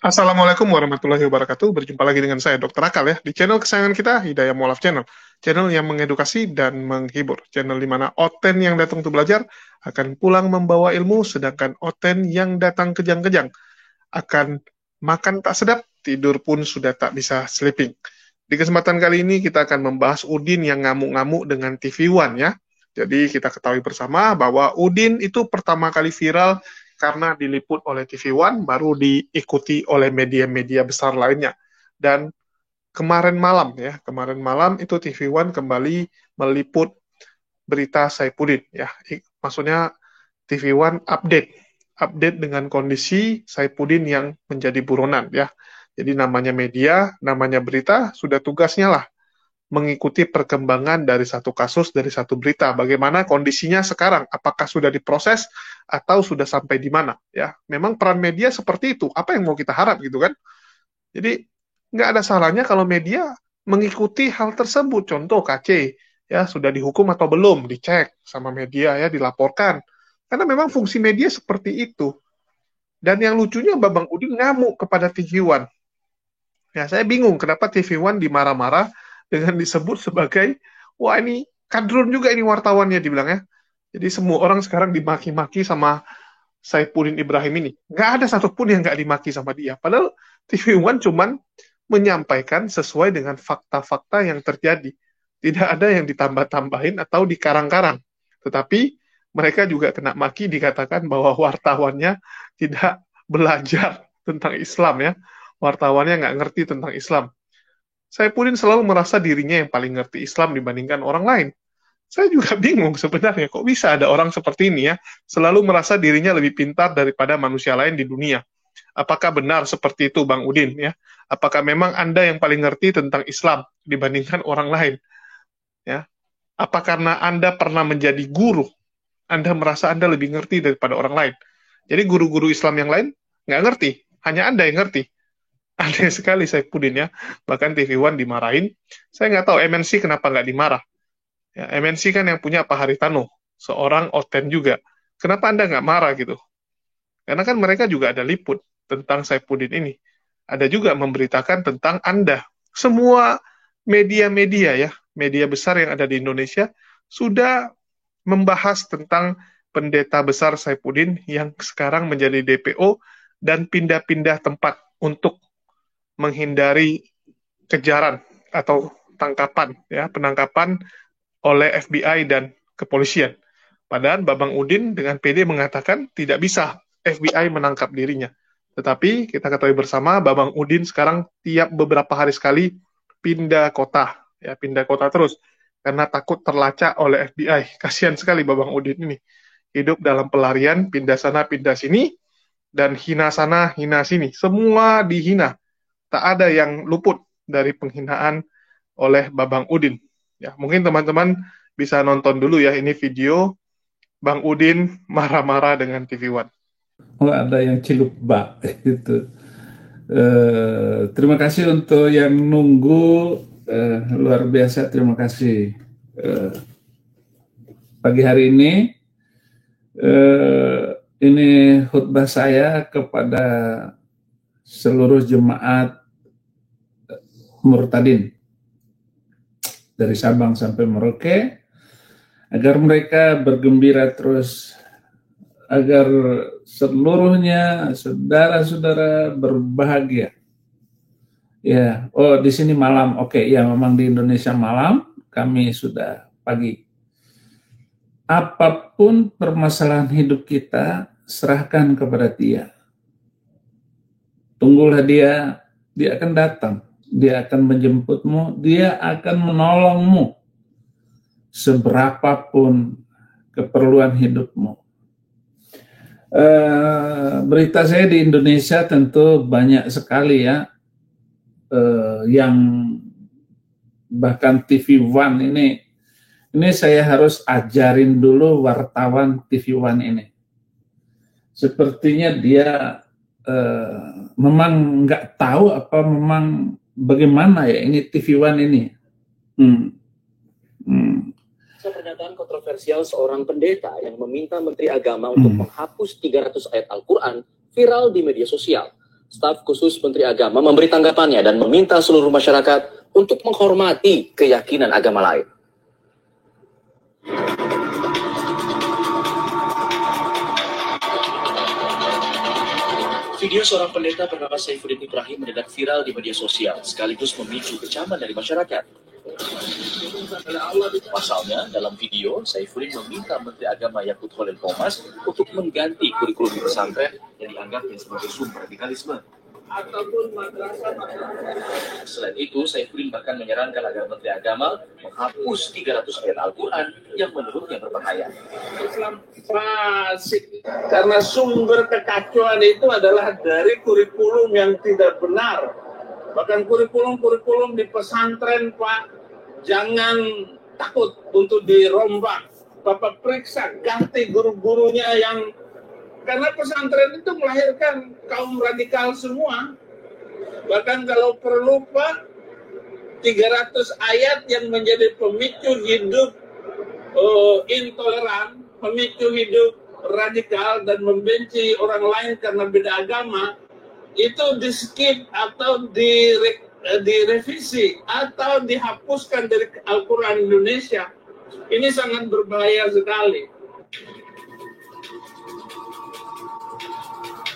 Assalamualaikum warahmatullahi wabarakatuh. Berjumpa lagi dengan saya, Dr. Akal ya, di channel kesayangan kita, Hidayah Mualaf Channel. Channel yang mengedukasi dan menghibur. Channel di mana Oten yang datang untuk belajar akan pulang membawa ilmu, sedangkan Oten yang datang kejang-kejang akan makan tak sedap, tidur pun sudah tak bisa sleeping. Di kesempatan kali ini kita akan membahas Udin yang ngamuk-ngamuk dengan TV One ya. Jadi kita ketahui bersama bahwa Udin itu pertama kali viral karena diliput oleh TV One, baru diikuti oleh media-media besar lainnya. Dan kemarin malam itu TV One kembali meliput berita Saipudin ya. Maksudnya TV One update dengan kondisi Saipudin yang menjadi buronan ya. Jadi namanya media, namanya berita, sudah tugasnya lah mengikuti perkembangan dari satu kasus, dari satu berita. Bagaimana kondisinya sekarang? Apakah sudah diproses atau sudah sampai di mana? Ya, memang peran media seperti itu. Apa yang mau kita harap gitu kan? Jadi nggak ada salahnya kalau media mengikuti hal tersebut. Contoh KC, ya sudah dihukum atau belum? Dicek sama media ya, dilaporkan. Karena memang fungsi media seperti itu. Dan yang lucunya Babang Udin ngamuk kepada TV One. Ya, saya bingung kenapa TV One dimarah-marah dengan disebut sebagai, wah ini kadrun juga ini wartawannya dibilang ya. Jadi semua orang sekarang dimaki-maki sama Saipudin Ibrahim ini. Nggak ada satupun yang nggak dimaki sama dia. Padahal TV One cuman menyampaikan sesuai dengan fakta-fakta yang terjadi. Tidak ada yang ditambah-tambahin atau dikarang-karang. Tetapi mereka juga kena maki, dikatakan bahwa wartawannya tidak belajar tentang Islam ya. Wartawannya nggak ngerti tentang Islam. Saipudin selalu merasa dirinya yang paling ngerti Islam dibandingkan orang lain. Saya juga bingung sebenarnya, kok bisa ada orang seperti ini ya, selalu merasa dirinya lebih pintar daripada manusia lain di dunia. Apakah benar seperti itu, Bang Udin? Ya, apakah memang Anda yang paling ngerti tentang Islam dibandingkan orang lain? Ya, apa karena Anda pernah menjadi guru, Anda merasa Anda lebih ngerti daripada orang lain? Jadi guru-guru Islam yang lain nggak ngerti, hanya Anda yang ngerti. Aneh sekali Saipudin ya. Bahkan TV One dimarahin. Saya nggak tahu MNC kenapa nggak dimarah. Ya, MNC kan yang punya Pak Haritano, seorang Oten juga. Kenapa Anda nggak marah gitu? Karena kan mereka juga ada liput tentang Saipudin ini. Ada juga memberitakan tentang Anda. Semua media-media ya, media besar yang ada di Indonesia sudah membahas tentang pendeta besar Saipudin yang sekarang menjadi DPO dan pindah-pindah tempat untuk menghindari kejaran atau tangkapan ya, penangkapan oleh FBI dan kepolisian. Padahal Babang Udin dengan PD mengatakan tidak bisa FBI menangkap dirinya. Tetapi kita ketahui bersama Babang Udin sekarang tiap beberapa hari sekali pindah kota, ya pindah kota terus karena takut terlacak oleh FBI. Kasihan sekali Babang Udin ini. Hidup dalam pelarian, pindah sana, pindah sini, dan hina sana, hina sini. Semua dihina. Tak ada yang luput dari penghinaan oleh Babang Udin. Ya, mungkin teman-teman bisa nonton dulu ya ini video Bang Udin marah-marah dengan TV One. Oh, ada yang cilup bak gitu. Terima kasih untuk yang nunggu, luar biasa. Terima kasih. Eh, Pagi hari eh, ini khutbah saya kepada seluruh jemaat Murtadin dari Sabang sampai Merauke, agar mereka bergembira terus, agar seluruhnya saudara-saudara berbahagia. Ya, oh di sini malam. Oke, ya memang di Indonesia malam, kami sudah pagi. Apapun permasalahan hidup kita, serahkan kepada Dia. Tunggulah Dia, Dia akan datang. Dia akan menjemputmu, Dia akan menolongmu seberapapun keperluan hidupmu. Berita saya di Indonesia tentu banyak sekali ya, yang bahkan TV One ini saya harus ajarin dulu wartawan TV One ini. Sepertinya dia memang nggak tahu apa memang bagaimana ya ini TV One ini. Pernyataan kontroversial seorang pendeta yang meminta Menteri Agama untuk menghapus 300 ayat Al-Quran viral di media sosial. Staf khusus Menteri Agama memberi tanggapannya dan meminta seluruh masyarakat untuk menghormati keyakinan agama lain. Video seorang pendeta bernama Saifuddin Ibrahim mendadak viral di media sosial, sekaligus memicu kecaman dari masyarakat. Pasalnya, dalam video, Saifuddin meminta Menteri Agama Yakut Khalil Qomas untuk mengganti kurikulum di pesantren yang dianggapnya sebagai sumber radikalisme. Selain itu, Saifuddin bahkan menyarankan agar Menteri Agama menghapus 300 ayat Al-Quran yang menurutnya berbahaya. Islam fasik karena sumber kekacauan itu adalah dari kurikulum yang tidak benar. Bahkan kurikulum di pesantren, Pak, jangan takut untuk dirombak. Bapak periksa, ganti guru-gurunya yang, karena pesantren itu melahirkan kaum radikal semua. Bahkan kalau perlu, Pak, 300 ayat yang menjadi pemicu hidup intoleran, pemicu hidup radikal dan membenci orang lain karena beda agama, itu di-skip atau direvisi atau dihapuskan dari Al-Quran Indonesia. Ini sangat berbahaya sekali.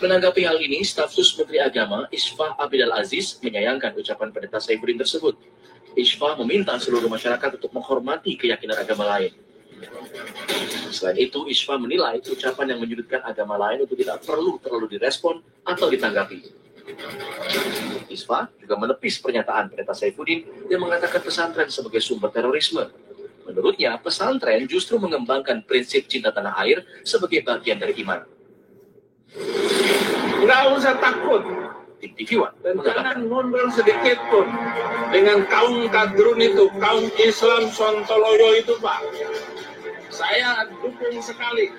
Menanggapi hal ini, staf khusus Menteri Agama Isfah Abidal Aziz menyayangkan ucapan pendeta Saifuddin tersebut. Isfah meminta seluruh masyarakat untuk menghormati keyakinan agama lain. Selain itu, Isfah menilai ucapan yang menyudutkan agama lain untuk tidak perlu terlalu direspon atau ditanggapi. Isfah juga menepis pernyataan pendeta Saifuddin yang mengatakan pesantren sebagai sumber terorisme. Menurutnya, pesantren justru mengembangkan prinsip cinta tanah air sebagai bagian dari iman. Nggak usah takut. Tim TV One Dan jangan mundur sedikit pun dengan kaum kadrun itu, kaum Islam Sontoloyo itu, Pak. Saya dukung sekali.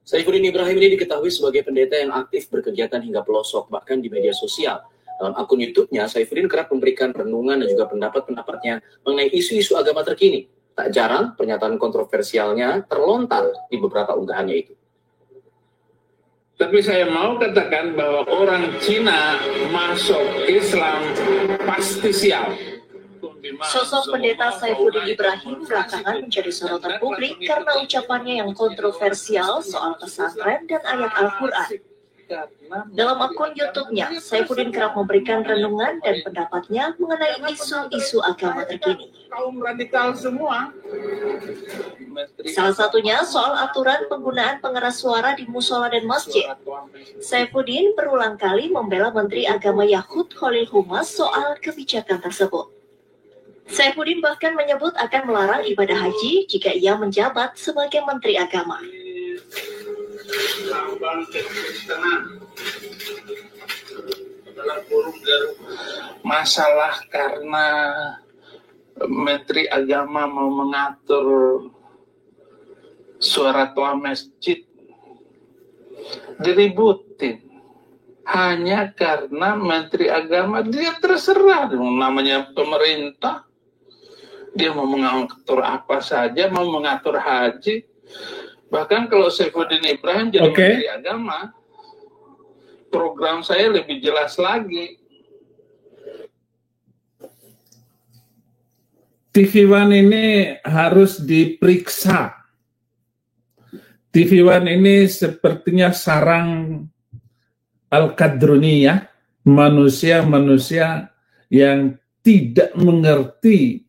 Saifuddin Ibrahim ini diketahui sebagai pendeta yang aktif berkegiatan hingga pelosok, bahkan di media sosial. Dalam akun YouTube-nya, Saifuddin kerap memberikan renungan dan juga pendapat-pendapatnya mengenai isu-isu agama terkini. Tak jarang, pernyataan kontroversialnya terlontar di beberapa unggahannya itu. Tapi saya mau katakan bahwa orang Cina masuk Islam pasti sial. Sosok pendeta Saifuddin Ibrahim belakangan menjadi sorotan publik karena ucapannya yang kontroversial soal pesantren dan ayat Al-Quran. Dalam akun YouTube-nya, Saifuddin kerap memberikan renungan dan pendapatnya mengenai isu-isu agama terkini. Kaum radikal semua. Salah satunya soal aturan penggunaan pengeras suara di musola dan masjid. Saifuddin berulang kali membela Menteri Agama Yakut Khalil Qomas soal kebijakan tersebut. Saifuddin bahkan menyebut akan melarang ibadah haji jika ia menjabat sebagai Menteri Agama. Masalah karena Menteri Agama mau mengatur suara tua masjid diributin hanya karena Menteri Agama, dia terserah, namanya pemerintah, dia mau mengatur apa saja, mau mengatur haji. Bahkan kalau Saifuddin Ibrahim jadi Menteri Agama, program saya lebih jelas lagi. TV One ini harus diperiksa. TV One ini sepertinya sarang Al-Qadruniyah, manusia-manusia yang tidak mengerti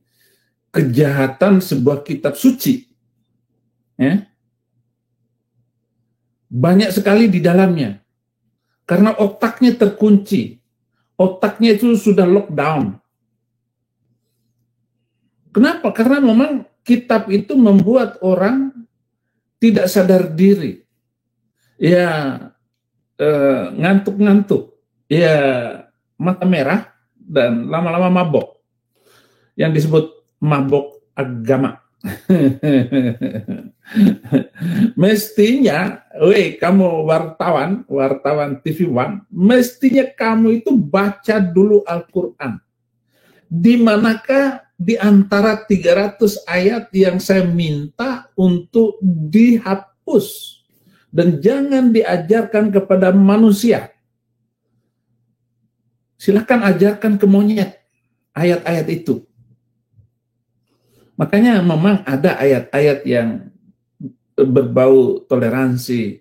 kejahatan sebuah kitab suci. Ya. Banyak sekali di dalamnya. Karena otaknya terkunci. Otaknya itu sudah lockdown. Kenapa? Karena memang kitab itu membuat orang tidak sadar diri. Ya, ngantuk-ngantuk. Ya, mata merah dan lama-lama mabok. Yang disebut mabok agama. Mestinya, kamu wartawan TV One, mestinya kamu itu baca dulu Al-Quran. Di manakah di antara 300 ayat yang saya minta untuk dihapus dan jangan diajarkan kepada manusia. Silahkan ajarkan ke monyet ayat-ayat itu. Makanya memang ada ayat-ayat yang berbau toleransi,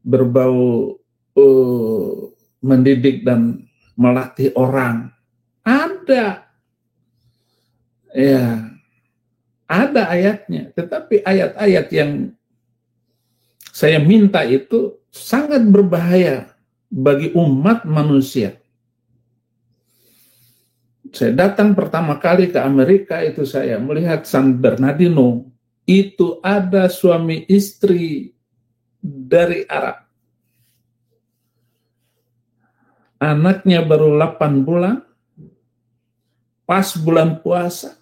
berbau mendidik dan melatih orang. Ada. Ya, ada ayatnya. Tetapi ayat-ayat yang saya minta itu sangat berbahaya bagi umat manusia. Saya datang pertama kali ke Amerika itu saya melihat San Bernardino, itu ada suami istri dari Arab. Anaknya baru 8 bulan, pas bulan puasa,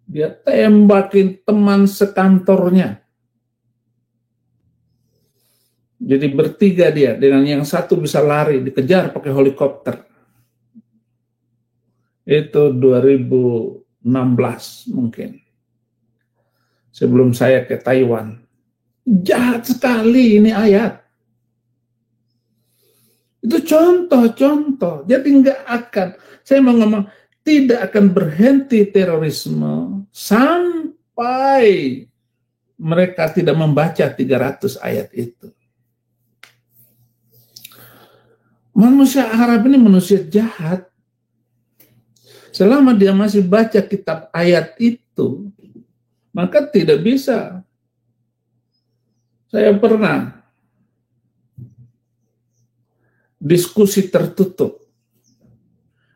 dia tembakin teman sekantornya. Jadi bertiga dia, dengan yang satu bisa lari, dikejar pakai helikopter. Itu 2016 mungkin. Sebelum saya ke Taiwan. Jahat sekali ini ayat. Itu contoh-contoh. Jadi nggak akan, saya mau ngomong, tidak akan berhenti terorisme sampai mereka tidak membaca 300 ayat itu. Manusia Arab ini manusia jahat. Selama dia masih baca kitab ayat itu, maka tidak bisa. Saya pernah diskusi tertutup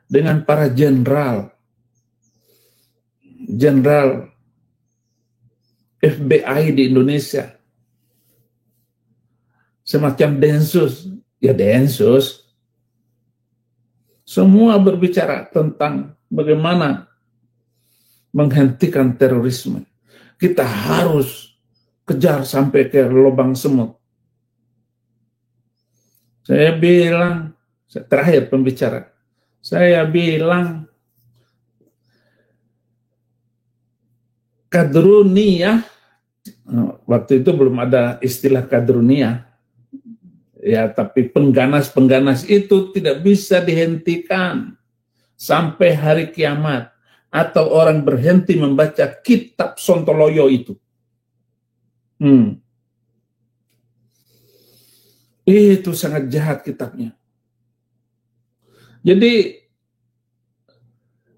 dengan para jenderal FBI di Indonesia. Semacam Densus. Ya Densus. Semua berbicara tentang bagaimana menghentikan terorisme. Kita harus kejar sampai ke lubang semut. Saya bilang, terakhir pembicara, saya bilang, kadruniyah, waktu itu belum ada istilah kadruniyah, ya, tapi pengganas-pengganas itu tidak bisa dihentikan sampai hari kiamat, atau orang berhenti membaca kitab Sontoloyo itu. Itu sangat jahat kitabnya. Jadi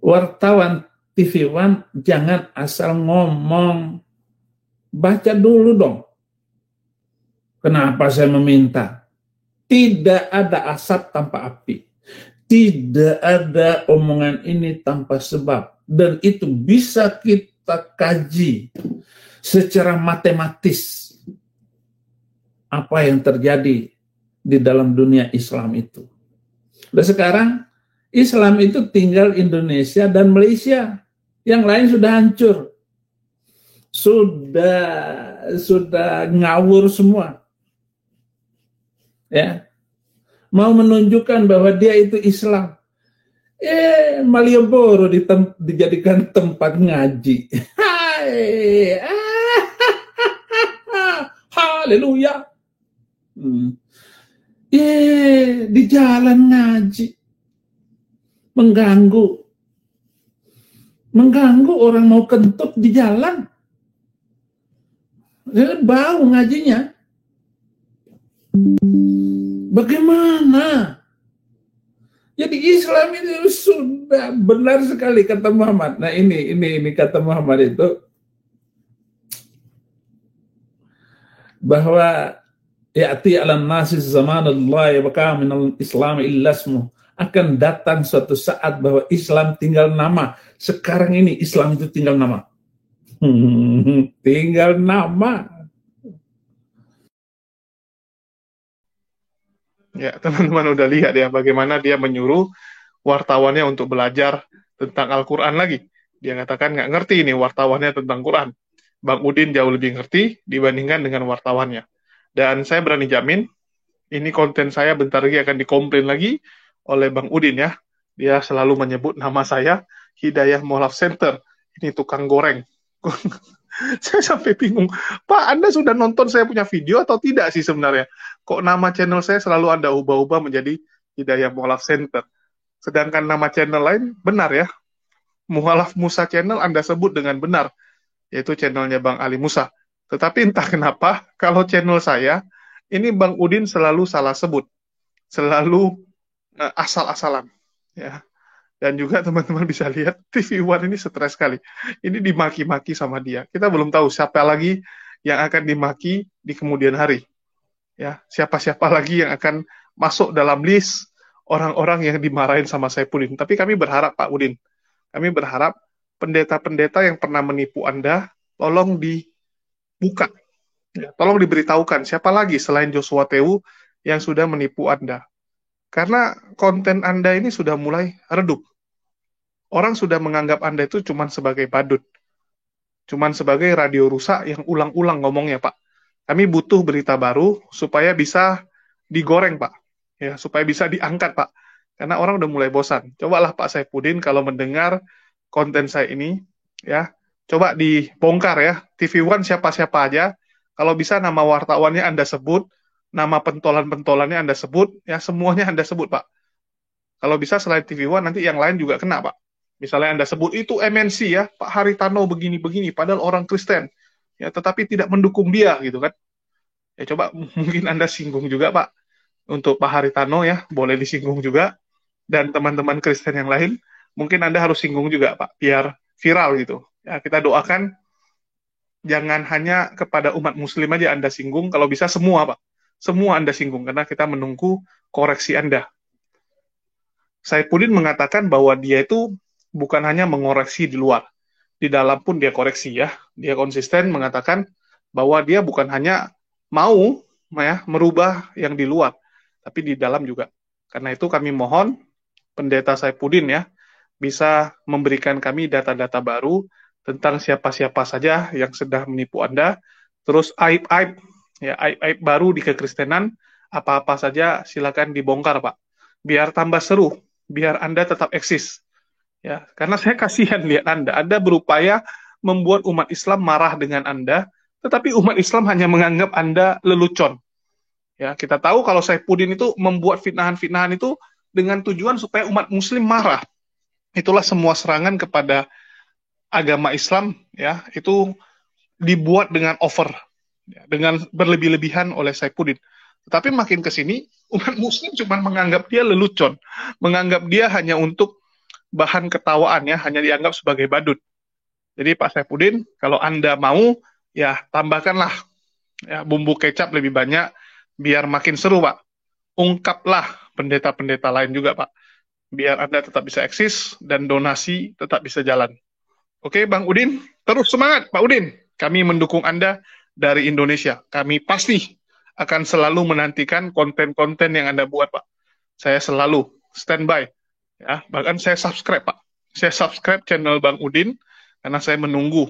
wartawan TV One jangan asal ngomong, baca dulu dong. Kenapa saya meminta? Tidak ada asap tanpa api. Tidak ada omongan ini tanpa sebab. Dan itu bisa kita kaji secara matematis. Apa yang terjadi di dalam dunia Islam itu. Dan sekarang Islam itu tinggal Indonesia dan Malaysia. Yang lain sudah hancur. Sudah ngawur semua. Ya. Mau menunjukkan bahwa dia itu Islam. Malioboro dijadikan tempat ngaji. Hai. Haleluya. Di jalan ngaji. Mengganggu orang mau kentut di jalan. Bau ngajinya. Bagaimana? Jadi Islam itu sudah benar sekali kata Muhammad. Nah ini kata Muhammad itu bahwa ya'ti 'alan nasi zamanullah wa kana minal islam illa ismu, akan datang suatu saat bahwa Islam tinggal nama. Sekarang ini Islam itu tinggal nama. Tinggal nama. Ya, teman-teman udah lihat ya bagaimana dia menyuruh wartawannya untuk belajar tentang Al-Quran lagi. Dia katakan nggak ngerti ini wartawannya tentang Quran. Bang Udin jauh lebih ngerti dibandingkan dengan wartawannya. Dan saya berani jamin, ini konten saya bentar lagi akan dikomplain lagi oleh Bang Udin ya. Dia selalu menyebut nama saya Hidayah Molaf Center. Ini tukang goreng. Saya sampai bingung, Pak, Anda sudah nonton saya punya video atau tidak sih sebenarnya? Kok nama channel saya selalu Anda ubah-ubah menjadi Hidayah Mualaf Center. Sedangkan nama channel lain benar ya, Mualaf Musa Channel Anda sebut dengan benar, yaitu channelnya Bang Ali Musa. Tetapi entah kenapa, kalau channel saya, ini Bang Udin selalu salah sebut, selalu asal-asalan. Ya. Dan juga teman-teman bisa lihat, TV One ini stres sekali. Ini dimaki-maki sama dia. Kita belum tahu siapa lagi yang akan dimaki di kemudian hari. Ya, siapa-siapa lagi yang akan masuk dalam list orang-orang yang dimarahin sama Saifuddin. Tapi kami berharap, Pak Udin, kami berharap pendeta-pendeta yang pernah menipu Anda, tolong dibuka. Ya, tolong diberitahukan siapa lagi selain Joshua Tewu yang sudah menipu Anda. Karena konten Anda ini sudah mulai redup. Orang sudah menganggap Anda itu cuma sebagai badut. Cuma sebagai radio rusak yang ulang-ulang ngomongnya, Pak. Kami butuh berita baru supaya bisa digoreng, Pak. Ya, supaya bisa diangkat, Pak. Karena orang udah mulai bosan. Cobalah Pak Saifuddin kalau mendengar konten saya ini, ya, coba dibongkar ya. TV One siapa-siapa aja. Kalau bisa nama wartawannya Anda sebut, nama pentolan-pentolannya Anda sebut, ya semuanya Anda sebut, Pak. Kalau bisa selain TV One, nanti yang lain juga kena, Pak. Misalnya Anda sebut itu MNC ya, Pak Haritano begini-begini, padahal orang Kristen, ya, tetapi tidak mendukung dia, gitu kan. Ya coba mungkin Anda singgung juga, Pak, untuk Pak Haritano ya, boleh disinggung juga, dan teman-teman Kristen yang lain, mungkin Anda harus singgung juga, Pak, biar viral gitu. Ya, kita doakan, jangan hanya kepada umat Muslim aja Anda singgung, kalau bisa semua, Pak. Semua Anda singgung, karena kita menunggu koreksi Anda. Saifuddin mengatakan bahwa dia itu bukan hanya mengoreksi di luar, di dalam pun dia koreksi ya. Dia konsisten mengatakan bahwa dia bukan hanya mau ya, merubah yang di luar, tapi di dalam juga. Karena itu kami mohon Pendeta Saifuddin ya, bisa memberikan kami data-data baru tentang siapa-siapa saja yang sedang menipu Anda, terus aib-aib, ya aib-aib baru di kekristenan, apa-apa saja silakan dibongkar, Pak. Biar tambah seru, biar Anda tetap eksis. Ya, karena saya kasihan lihat Anda berupaya membuat umat Islam marah dengan Anda, tetapi umat Islam hanya menganggap Anda lelucon. Ya, kita tahu kalau Saifuddin itu membuat fitnahan-fitnahan itu dengan tujuan supaya umat Muslim marah. Itulah semua serangan kepada agama Islam, ya, itu dibuat dengan over, ya, dengan berlebih-lebihan oleh Saifuddin. Tetapi makin ke sini, umat Muslim cuma menganggap dia lelucon, menganggap dia hanya untuk bahan ketawaan ya, hanya dianggap sebagai badut. Jadi Pak Saifuddin, kalau Anda mau, ya tambahkanlah ya, bumbu kecap lebih banyak, biar makin seru, Pak. Ungkaplah pendeta-pendeta lain juga, Pak. Biar Anda tetap bisa eksis, dan donasi tetap bisa jalan. Oke, Bang Udin, terus semangat, Pak Udin. Kami mendukung Anda dari Indonesia. Kami pasti akan selalu menantikan konten-konten yang Anda buat, Pak. Saya selalu standby. Ya, bahkan saya subscribe, Pak. Saya subscribe channel Bang Udin karena saya menunggu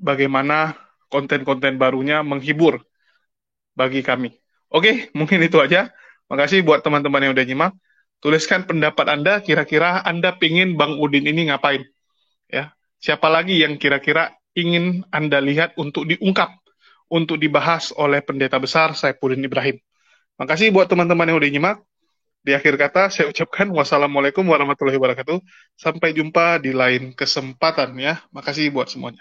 bagaimana konten-konten barunya menghibur bagi kami. Oke, mungkin itu aja. Makasih buat teman-teman yang udah nyimak. Tuliskan pendapat Anda, kira-kira Anda pingin Bang Udin ini ngapain? Ya, siapa lagi yang kira-kira ingin Anda lihat untuk diungkap, untuk dibahas oleh pendeta besar Saifuddin Ibrahim. Makasih buat teman-teman yang udah nyimak. Di akhir kata, saya ucapkan wassalamualaikum warahmatullahi wabarakatuh. Sampai jumpa di lain kesempatan ya. Makasih buat semuanya.